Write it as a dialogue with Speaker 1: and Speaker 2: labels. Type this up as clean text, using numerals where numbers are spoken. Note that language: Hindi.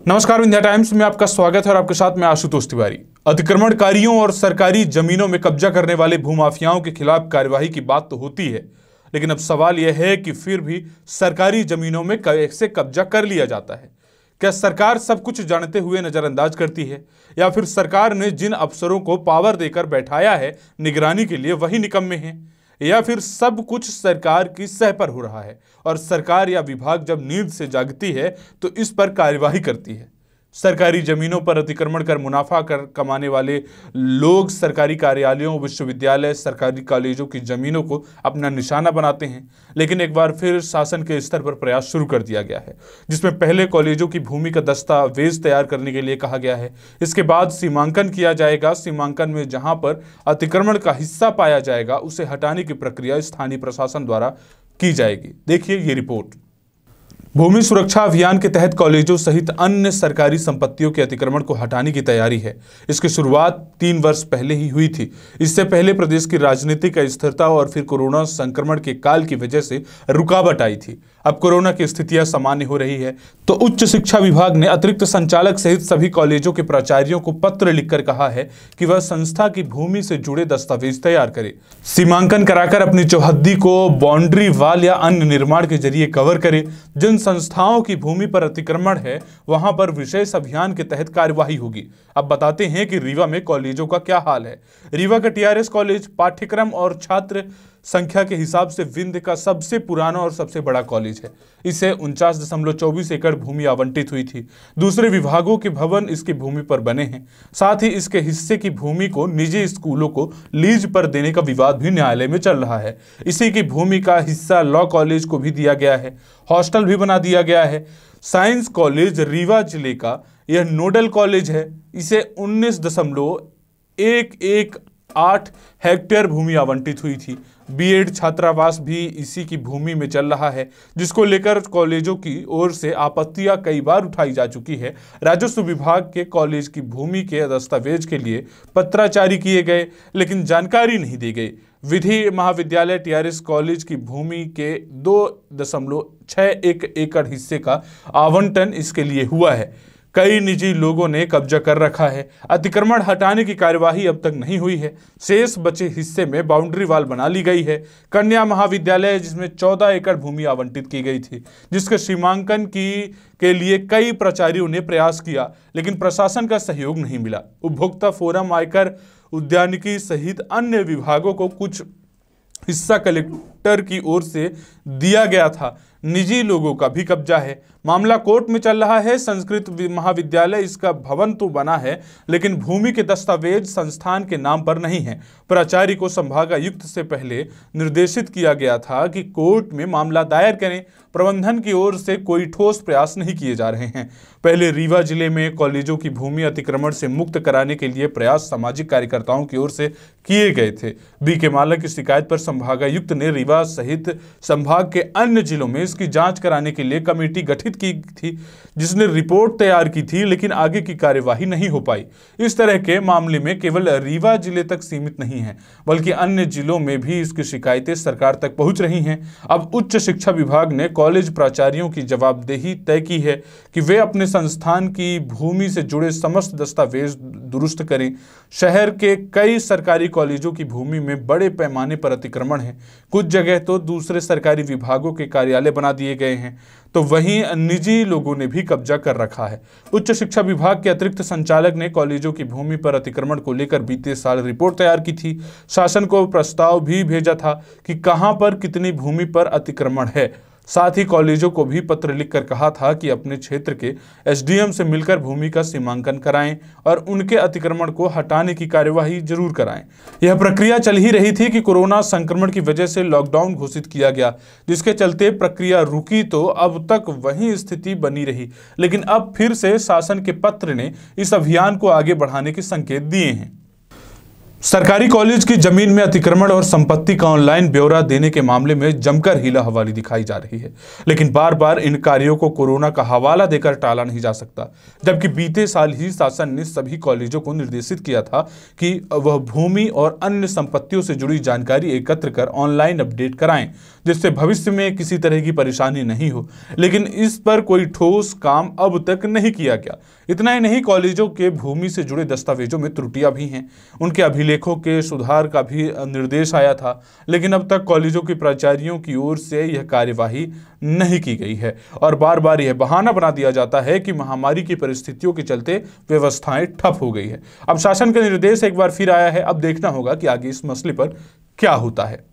Speaker 1: नमस्कार, इंडिया टाइम्स में आपका स्वागत है और आपके साथ मैं आशुतोष तिवारी। अतिक्रमणकारियों और सरकारी जमीनों में कब्जा करने वाले भूमाफियाओं के खिलाफ कार्यवाही की बात तो होती है, लेकिन अब सवाल यह है कि फिर भी सरकारी जमीनों में कैसे कब्जा कर लिया जाता है। क्या सरकार सब कुछ जानते हुए नजरअंदाज करती है, या फिर सरकार ने जिन अफसरों को पावर देकर बैठाया है निगरानी के लिए वही निकम्मे हैं, या फिर सब कुछ सरकार की सह पर हो रहा है और सरकार या विभाग जब नींद से जागती है तो इस पर कार्यवाही करती है। सरकारी जमीनों पर अतिक्रमण कर मुनाफा कमाने वाले लोग सरकारी कार्यालयों, विश्वविद्यालय, सरकारी कॉलेजों की जमीनों को अपना निशाना बनाते हैं। लेकिन एक बार फिर शासन के स्तर पर प्रयास शुरू कर दिया गया है, जिसमें पहले कॉलेजों की भूमि का दस्तावेज तैयार करने के लिए कहा गया है। इसके बाद सीमांकन किया जाएगा। सीमांकन में जहां पर अतिक्रमण का हिस्सा पाया जाएगा उसे हटाने की प्रक्रिया स्थानीय प्रशासन द्वारा की जाएगी। देखिए ये रिपोर्ट। भूमि सुरक्षा अभियान के तहत कॉलेजों सहित अन्य सरकारी संपत्तियों के अतिक्रमण को हटाने की तैयारी है। इसकी शुरुआत 3 वर्ष पहले ही हुई थी। इससे पहले प्रदेश की राजनीतिक अस्थिरता और फिर कोरोना संक्रमण के काल की वजह से रुकावट आई थी। अब कोरोना की स्थितियां सामान्य हो रही है तो उच्च शिक्षा विभाग ने अतिरिक्त संचालक सहित सभी कॉलेजों के प्राचार्यों को पत्र लिखकर कहा है कि वह संस्था की भूमि से जुड़े दस्तावेज तैयार करे, सीमांकन कराकर अपनी चौहद्दी को बाउंड्री वाल या अन्य निर्माण के जरिए कवर करे। जिन संस्थाओं की भूमि पर अतिक्रमण है वहां पर विशेष अभियान के तहत कार्यवाही होगी। अब बताते हैं कि रीवा में कॉलेजों का क्या हाल है। रीवा का टीआरएस कॉलेज पाठ्यक्रम और छात्र संख्या के हिसाब से विंध्य का सबसे पुराना और सबसे बड़ा कॉलेज है। इसे 49.24 एकड़ भूमि आवंटित हुई थी। दूसरे विभागों के भवन इसकी भूमि पर बने हैं। साथ ही इसके हिस्से की भूमि को निजी स्कूलों को लीज पर देने का विवाद भी न्यायालय में चल रहा है। इसी की भूमि का हिस्सा लॉ कॉलेज को भी दिया गया है। हॉस्टल भी बना दिया गया है। साइंस कॉलेज रीवा जिले का यह नोडल कॉलेज है। इसे 19.118 हेक्टेयर भूमि आवंटित हुई थी। बीएड छात्रावास भी इसी की भूमि में चल रहा है, जिसको लेकर कॉलेजों की ओर से आपत्तियां कई बार उठाई जा चुकी है। राजस्व विभाग के कॉलेज की भूमि के दस्तावेज के लिए पत्राचारी किए गए, लेकिन जानकारी नहीं दी गई। विधि महाविद्यालय टीआरएस कॉलेज की भूमि के 2.61 एकड़ हिस्से का आवंटन इसके लिए हुआ है। कई निजी लोगों ने कब्जा कर रखा है। अतिक्रमण हटाने की कार्यवाही अब तक नहीं हुई है। शेष बचे हिस्से में बाउंड्री वाल बना ली गई है। कन्या महाविद्यालय जिसमें 14 एकड़ भूमि आवंटित की गई थी, जिसके सीमांकन के लिए कई प्राचार्यों ने प्रयास किया, लेकिन प्रशासन का सहयोग नहीं मिला। उपभोक्ता फोरम, आयकर, उद्यानिकी सहित अन्य विभागों को कुछ हिस्सा कलेक्टर की ओर से दिया गया था। निजी लोगों का भी कब्जा है। मामला कोर्ट में चल रहा है। संस्कृत महाविद्यालय, इसका भवन तो बना है, लेकिन भूमि के दस्तावेज संस्थान के नाम पर नहीं है। प्राचार्य को संभागायुक्त से पहले निर्देशित किया गया था कि कोर्ट में मामला दायर करें। प्रबंधन की ओर से कोई ठोस प्रयास नहीं किए जा रहे हैं। पहले रीवा जिले में कॉलेजों की भूमि अतिक्रमण से मुक्त कराने के लिए प्रयास सामाजिक कार्यकर्ताओं की ओर से किए गए थे। बीके माला की शिकायत पर संभागायुक्त ने रीवा सहित संभाग के अन्य जिलों में इसकी जांच कराने के लिए कमेटी गठित की थी, जिसने रिपोर्ट तैयार की थी, लेकिन आगे की कार्यवाही नहीं हो पाई। इस तरह के मामले में केवल रीवा जिले तक सीमित नहीं है, बल्कि अन्य जिलों में भी इसकी शिकायतें सरकार तक पहुंच रही हैं। अब उच्च शिक्षा विभाग ने कॉलेज प्राचार्यों की जवाबदेही तय की है कि वे अपने संस्थान की भूमि से जुड़े समस्त दस्तावेज दुरुस्त करें। शहर के कई सरकारी कॉलेजों की भूमि में बड़े पैमाने पर अतिक्रमण है। कुछ जगह तो दूसरे सरकारी विभागों के कार्यालय बना दिए गए हैं, तो वहीं निजी लोगों ने भी कब्जा कर रखा है। उच्च शिक्षा विभाग के अतिरिक्त संचालक ने कॉलेजों की भूमि पर अतिक्रमण को लेकर बीते साल रिपोर्ट तैयार की थी। शासन को प्रस्ताव भी भेजा था कि कहां पर कितनी भूमि पर अतिक्रमण है। साथ ही कॉलेजों को भी पत्र लिखकर कहा था कि अपने क्षेत्र के एसडीएम से मिलकर भूमि का सीमांकन कराएं और उनके अतिक्रमण को हटाने की कार्यवाही जरूर कराएं। यह प्रक्रिया चल ही रही थी कि कोरोना संक्रमण की वजह से लॉकडाउन घोषित किया गया, जिसके चलते प्रक्रिया रुकी, तो अब तक वही स्थिति बनी रही। लेकिन अब फिर से शासन के पत्र ने इस अभियान को आगे बढ़ाने के संकेत दिए हैं। सरकारी कॉलेज की जमीन में अतिक्रमण और संपत्ति का ऑनलाइन ब्यौरा देने के मामले में जमकर हीला हवाली दिखाई जा रही है, लेकिन बार बार इन कार्यों को कोरोना का हवाला देकर टाला नहीं जा सकता। जबकि बीते साल ही शासन ने सभी कॉलेजों को निर्देशित किया था कि वह भूमि और अन्य संपत्तियों से जुड़ी जानकारी एकत्र कर ऑनलाइन अपडेट कराएं, जिससे भविष्य में किसी तरह की परेशानी नहीं हो, लेकिन इस पर कोई ठोस काम अब तक नहीं किया गया। इतना ही नहीं, कॉलेजों के भूमि से जुड़े दस्तावेजों में त्रुटियां भी हैं। उनके अभिलेखों के सुधार का भी निर्देश आया था, लेकिन अब तक कॉलेजों के प्राचार्यों की ओर से यह कार्यवाही नहीं की गई है और बार बार यह बहाना बना दिया जाता है कि महामारी की परिस्थितियों के चलते व्यवस्थाएं ठप हो गई है। अब शासन का निर्देश एक बार फिर आया है, अब देखना होगा कि आगे इस मसले पर क्या होता है।